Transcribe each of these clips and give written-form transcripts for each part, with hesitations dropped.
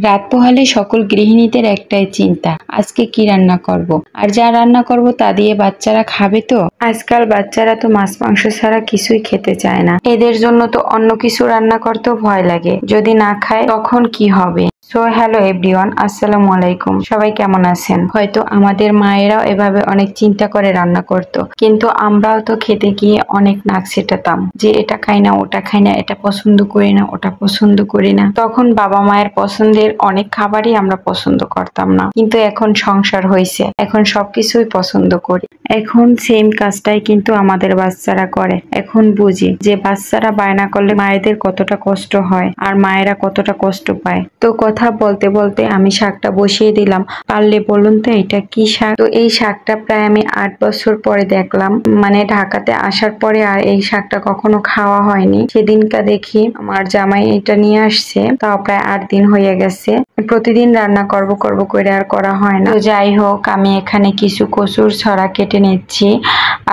রাত পোহালে সকল গৃহিণীদের একটাই চিন্তা, আজকে কি রান্না করব। আর যা রান্না করব তা দিয়ে বাচ্চারা খাবে তো। আজকাল বাচ্চারা তো মাছ মাংস ছাড়া কিছুই খেতে চায় না, এদের জন্য তো অন্য কিছু রান্না করতেও ভয় লাগে, যদি না খায় তখন কি হবে। সো হ্যালো এভরিওয়ান, আসসালামু আলাইকুম। সবাই কেমন আছেন? হয়তো আমাদের মায়েরাও এভাবে অনেক চিন্তা করে রান্না করত, কিন্তু আমরাও তো খেতে গিয়ে অনেক নাক ছিটাতাম যে এটা খাই না, ওটা খাই না, এটা পছন্দ করি না, ওটা পছন্দ করি না। তখন বাবা মায়ের পছন্দের অনেক খাবারই আমরা পছন্দ করতাম না, কিন্তু এখন সংসার হয়েছে, এখন সবকিছুই পছন্দ করি। এখন সেম কাজটাই কিন্তু আমাদের বাচ্চারা করে। এখন বুঝি যে বাচ্চারা বায়না করলে মায়েদের কতটা কষ্ট হয় আর মায়েরা কতটা কষ্ট পায়। তো কথা বলতে বলতে আমি শাকটা বসিয়ে দিলাম। পারলে বলুন তো এটা কি শাক? তো এই শাকটা প্রায় আমি 8 বছর পরে দেখলাম, মানে ঢাকাতে আসার পরে আর এই শাকটা কখনো খাওয়া হয়নি। সেদিনকা দেখি আমার জামাই এটা নিয়ে আসছে, তাও প্রায় 8 দিন হয়ে গেছে। প্রতিদিন রান্না করব করে আর করা হয় না। তো যাই হোক, আমি এখানে কিছু কচুর ছড়া কেটে নিচ্ছি।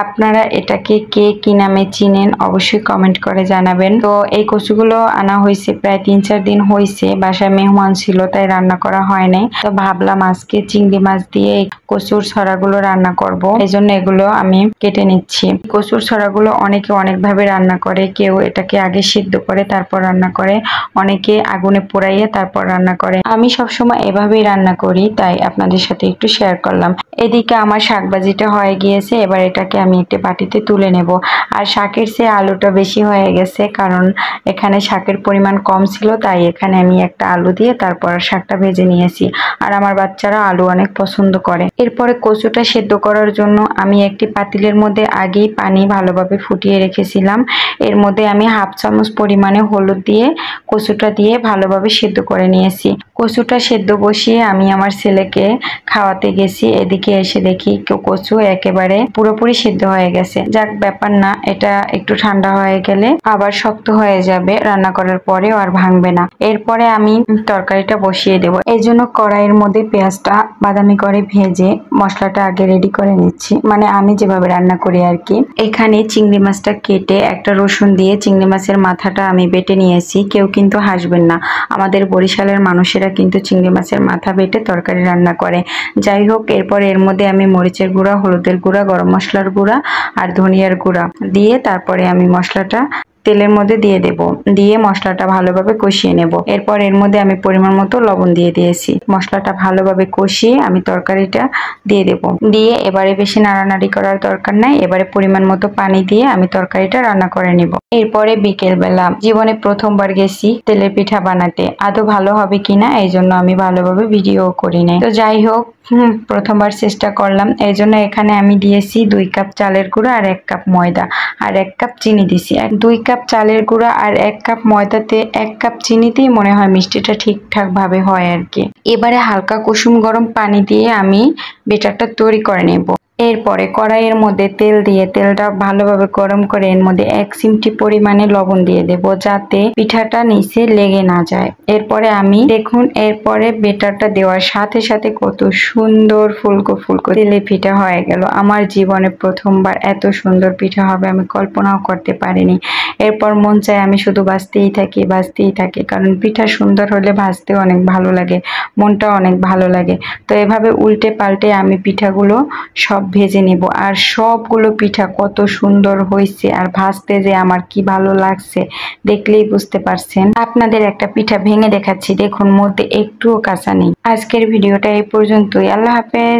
আপনারা এটাকে কে কি নামে চিনেন অবশ্যই কমেন্ট করে জানাবেন। তো এই কচুগুলো আনা হয়েছে প্রায় 3-4 দিন হয়েছে, বাসায় মেহমান ছিল তাই রান্না করা হয় নাই। তো ভাবলাম আজকে চিংড়ি মাছ দিয়ে কচুর ছড়াগুলো রান্না করব, এই জন্য এগুলো আমি কেটে নিচ্ছি। কচুর ছড়াগুলো অনেকে অনেক ভাবে রান্না করে, কেউ এটাকে আগে সিদ্ধ করে তারপর রান্না করে, অনেকে আগুনে পোড়াইয়ে তারপর রান্না করে। আমি সবসময় এভাবেই রান্না করি, তাই আপনাদের সাথে একটু শেয়ার করলাম। এদিকে আমার শাক ভাজিটা হয়ে গিয়েছে, এবার এটাকে আমি একটা বাটিতে তুলে নেব। আর শাকের চেয়ে আলুটা বেশি হয়ে গেছে, কারণ এখানে শাকের পরিমাণ কম ছিল, তাই এখানে আমি একটা আলু দিয়ে তারপর শাকটা ভেজে নিয়েছি। আর আমার বাচ্চারা আলু অনেক পছন্দ করে। এরপরে কচুটা সেদ্ধ করার জন্য আমি একটি পাতিলের মধ্যে আগেই পানি ভালোভাবে ফুটিয়ে রেখেছিলাম। এর মধ্যে আমি 1/2 চামচ পরিমাণে হলুদ দিয়ে কচুটা দিয়ে ভালোভাবে সেদ্ধ করে নিয়েছি। কচুটা সেদ্ধ বসিয়ে আমি আমার ছেলেকে খাওয়াতে গেছি। এদিকে এসে দেখি কচু একেবারে পুরোপুরি সিদ্ধ হয়ে গেছে। যাক, ব্যাপার না, এটা একটু ঠান্ডা হয়ে গেলে আবার শক্ত হয়ে যাবে, রান্না করার পরেও আর ভাঙবে না। এরপরে আমি তরকারিটা বসিয়ে দেব। এই জন্য কড়াইয়ের মধ্যে পেঁয়াজটা বাদামি করে ভেজে মশলাটা আগে রেডি করে নিচ্ছি, মানে আমি যেভাবে রান্না করি আর কি। এখানে চিংড়ি মাছটা কেটে একটা রসুন দিয়ে চিংড়ি মাছের মাথাটা আমি বেটে নিয়েছি। কেউ কিন্তু হাসবেন না, আমাদের বরিশালের মানুষেরা কিন্তু চিংড়ি মাছের মাথা বেটে তরকারি রান্না করে। যাই হোক, এরপর এর মধ্যে আমি মরিচের গুঁড়া, হলুদের গুঁড়া, গরম মশলার গুঁড়া আর ধনিয়ার গুঁড়া দিয়ে তারপরে আমি মশলাটা তেলের মধ্যে দিয়ে দেব, দিয়ে মশলাটা ভালোভাবে কষিয়ে নেব। এরপর এর মধ্যে আমি পরিমাণ মতো লবণ দিয়ে দিয়েছি। মশলাটা ভালোভাবে কষিয়ে আমি তরকারিটা দিয়ে দেব, দিয়ে এবারে বেশি নাড়ানাড়ি করার দরকার নাই। এবারে পরিমাণ মতো পানি দিয়ে আমি তরকারিটা রান্না করে নিব। এরপরে বিকেল বেলা জীবনে প্রথমবার গেছি তেলের পিঠা বানাতে, আদৌ ভালো হবে কিনা এই জন্য আমি ভালোভাবে ভিডিও করি নাই। তো যাই হোক, প্রথমবার চেষ্টা করলাম, এই জন্য এখানে আমি দিয়েছি 2 কাপ চালের গুঁড়া আর 1 কাপ ময়দা আর 1 কাপ চিনি দিছি। 2 কাপ চালের গুঁড়া আর 1 কাপ ময়দাতে 1 কাপ চিনিতেই মনে হয় মিষ্টিটা ঠিকঠাক ভাবে হয় আর কি। এবারে হালকা কুসুম গরম পানি দিয়ে আমি বেটারটা তৈরি করে নেব। এরপরে কড়াইয়ের মধ্যে তেল দিয়ে তেলটা ভালোভাবে গরম করে এর মধ্যে 1 চিমটি পরিমাণে লবণ দিয়ে দেব, যাতে পিঠাটা নিচে লেগে না যায়। এরপরে আমি দেখুন, এরপরে বেটারটা দেওয়ার সাথে সাথে কত সুন্দর ফুলকো ফুলকো তেলে পিঠা হয়ে গেল। আমার জীবনে প্রথমবার এত সুন্দর পিঠা হবে আমি কল্পনাও করতে পারিনি। এরপর মন চায় আমি শুধু ভাজতেই থাকি, কারণ পিঠা সুন্দর হলে ভাজতেও অনেক ভালো লাগে, মনটাও অনেক ভালো লাগে। তো এভাবে উল্টে পাল্টে আমি পিঠাগুলো সব ভেজে নিব। আর সবগুলো পিঠা কত সুন্দর হয়েছে, আর ভাজতে যে আমার কি ভালো লাগছে দেখলেই বুঝতে পারছেন। আপনাদের একটা পিঠা ভেঙে দেখাচ্ছি, দেখুন মধ্যে একটুও কাঁচা নেই। আজকের ভিডিওটা এই পর্যন্তই। আল্লাহ হাফেজ।